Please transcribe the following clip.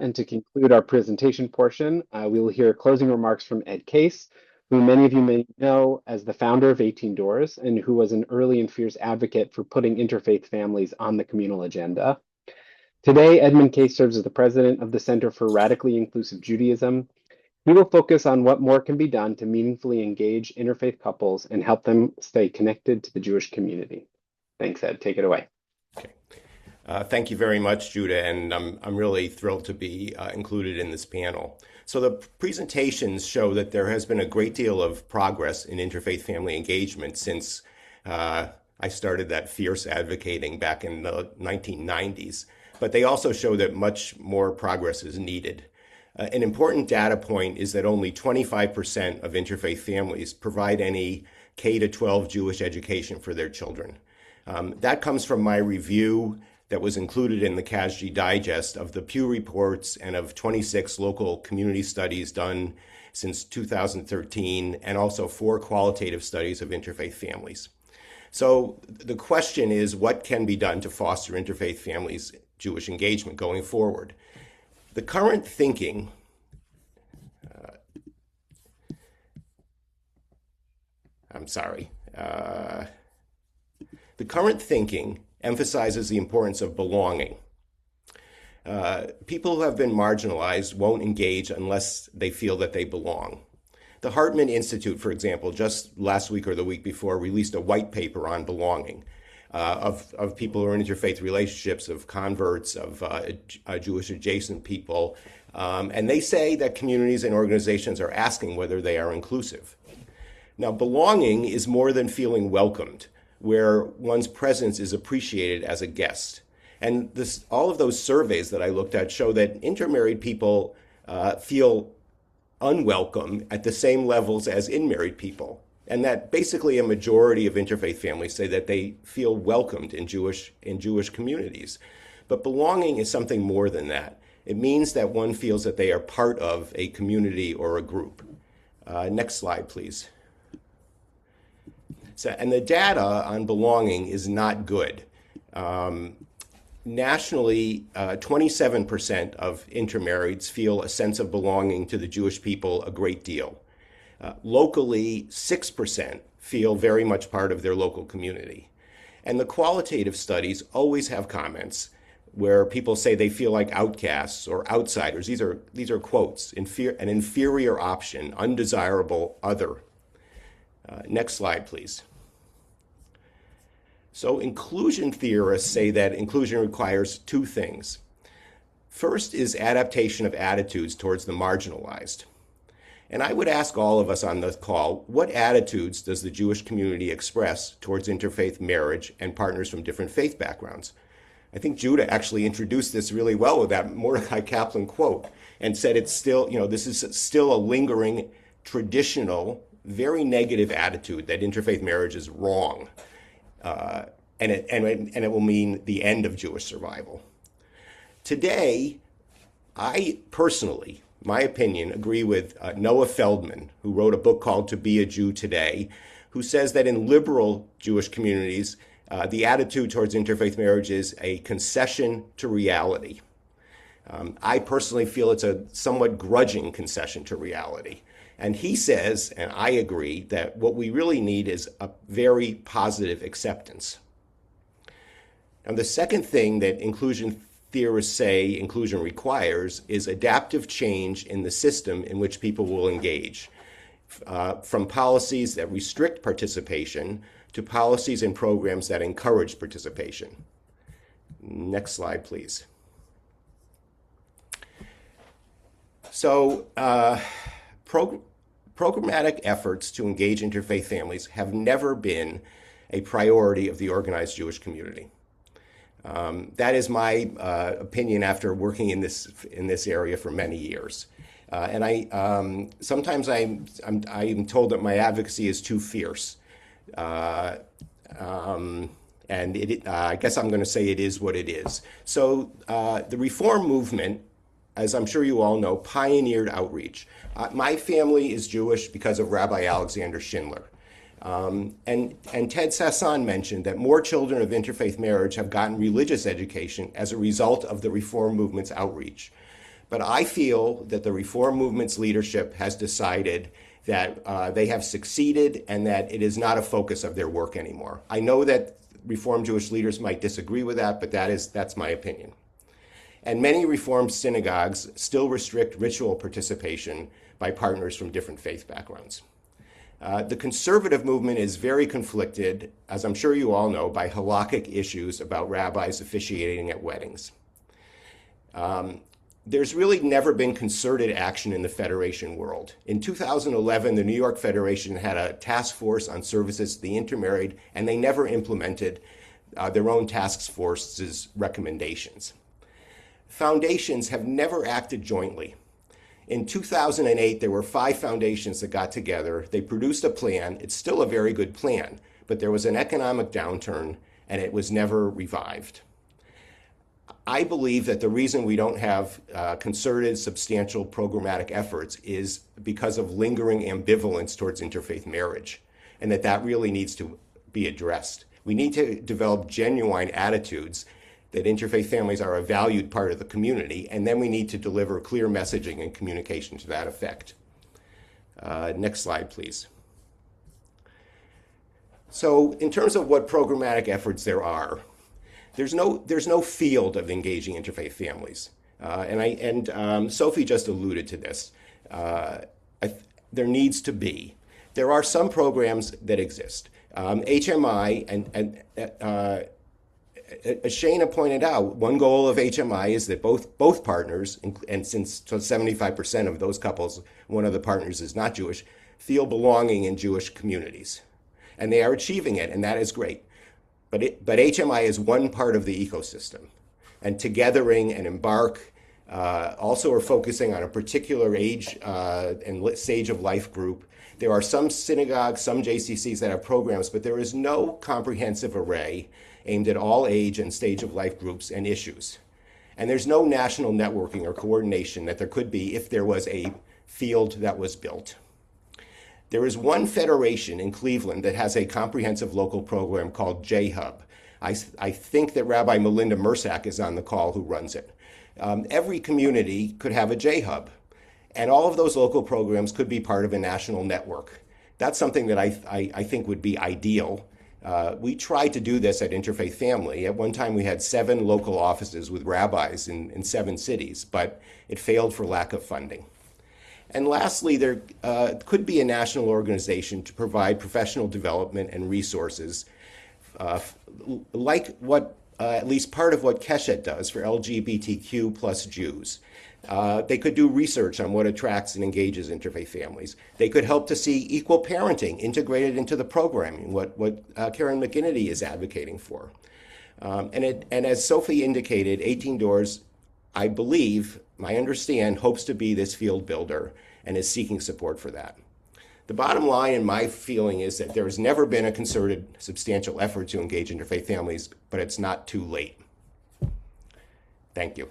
And to conclude our presentation portion, we will hear closing remarks from Ed Case, who many of you may know as the founder of 18 Doors and who was an early and fierce advocate for putting interfaith families on the communal agenda. Today, Edmund Case serves as the president of the Center for Radically Inclusive Judaism. He will focus on what more can be done to meaningfully engage interfaith couples and help them stay connected to the Jewish community. Thanks, Ed. Take it away. Okay. Thank you very much, Judah, and I'm really thrilled to be included in this panel. So the presentations show that there has been a great deal of progress in interfaith family engagement since I started that fierce advocating back in the 1990s. But they also show that much more progress is needed. An important data point is that only 25% of interfaith families provide any K-12 Jewish education for their children. That comes from my review that was included in the CASJE digest of the Pew reports and of 26 local community studies done since 2013, and also 4 qualitative studies of interfaith families. So the question is, what can be done to foster interfaith families' Jewish engagement going forward? The current thinking the current thinking emphasizes the importance of belonging. People who have been marginalized won't engage unless they feel that they belong. The Hartman Institute, for example, just last week or the week before, released a white paper on belonging of people who are in interfaith relationships, of converts, of Jewish adjacent people. And they say that communities and organizations are asking whether they are inclusive. Now, belonging is more than feeling welcomed, where one's presence is appreciated as a guest. And all of those surveys that I looked at show that intermarried people feel unwelcome at the same levels as in-married people. And that basically a majority of interfaith families say that they feel welcomed in Jewish communities. But belonging is something more than that. It means that one feels that they are part of a community or a group. Next slide, please. So, and the data on belonging is not good. Nationally, 27% of intermarrieds feel a sense of belonging to the Jewish people a great deal. Locally, 6% feel very much part of their local community. And the qualitative studies always have comments where people say they feel like outcasts or outsiders. These are quotes, an inferior option, undesirable other. Next slide, please. So inclusion theorists say that inclusion requires 2 things. First is adaptation of attitudes towards the marginalized. And I would ask all of us on this call, what attitudes does the Jewish community express towards interfaith marriage and partners from different faith backgrounds? I think Judah actually introduced this really well with that Mordecai Kaplan quote and said it's still, this is still a lingering, traditional, very negative attitude that interfaith marriage is wrong. And it will mean the end of Jewish survival. Today, I personally, my opinion, agree with Noah Feldman, who wrote a book called To Be a Jew Today, who says that in liberal Jewish communities, the attitude towards interfaith marriage is a concession to reality. I personally feel it's a somewhat grudging concession to reality. And he says, and I agree, that what we really need is a very positive acceptance. And the second thing that inclusion theorists say inclusion requires is adaptive change in the system in which people will engage, from policies that restrict participation to policies and programs that encourage participation. Next slide, please. So, programmatic efforts to engage interfaith families have never been a priority of the organized Jewish community. That is my opinion after working in this area for many years. And sometimes I'm told that my advocacy is too fierce. And I guess I'm going to say it is what it is. So the reform movement, as I'm sure you all know, pioneered outreach. My family is Jewish because of Rabbi Alexander Schindler. And Ted Sasson mentioned that more children of interfaith marriage have gotten religious education as a result of the reform movement's outreach. But I feel that the reform movement's leadership has decided that they have succeeded and that it is not a focus of their work anymore. I know that Reform Jewish leaders might disagree with that, but that's my opinion. And many Reformed synagogues still restrict ritual participation by partners from different faith backgrounds. The conservative movement is very conflicted, as I'm sure you all know, by halakhic issues about rabbis officiating at weddings. There's really never been concerted action in the Federation world. In 2011, the New York Federation had a task force on services to the intermarried, and they never implemented their own task force's recommendations. Foundations have never acted jointly. In 2008, there were 5 foundations that got together. They produced a plan. It's still a very good plan, but there was an economic downturn, and it was never revived. I believe that the reason we don't have concerted, substantial programmatic efforts is because of lingering ambivalence towards interfaith marriage, and that really needs to be addressed. We need to develop genuine attitudes that interfaith families are a valued part of the community, and then we need to deliver clear messaging and communication to that effect. Next slide, please. So in terms of what programmatic efforts there are, there's no field of engaging interfaith families. Sophie just alluded to this. There needs to be. There are some programs that exist. HMI, as Shana pointed out, one goal of HMI is that both partners, and since 75% of those couples, one of the partners is not Jewish, feel belonging in Jewish communities. And they are achieving it, and that is great. But HMI is one part of the ecosystem. And Togethering and Embark also are focusing on a particular age and stage of life group. There are some synagogues, some JCCs that have programs, but there is no comprehensive array aimed at all age and stage of life groups and issues. And there's no national networking or coordination that there could be if there was a field that was built. There is one federation in Cleveland that has a comprehensive local program called J-Hub. I think that Rabbi Melinda Mersak is on the call who runs it. Every community could have a J-Hub, and all of those local programs could be part of a national network. That's something that I think would be ideal. We tried to do this at Interfaith Family. At one time, we had 7 local offices with rabbis in 7 cities, but it failed for lack of funding. And lastly, there could be a national organization to provide professional development and resources, like what at least part of what CASJE does for LGBTQ plus Jews. They could do research on what attracts and engages interfaith families. They could help to see equal parenting integrated into the programming, what Karen McGinnity is advocating for. And as Sophie indicated, 18 Doors, I believe, I understand, hopes to be this field builder and is seeking support for that. The bottom line in my feeling is that there has never been a concerted, substantial effort to engage interfaith families, but it's not too late. Thank you.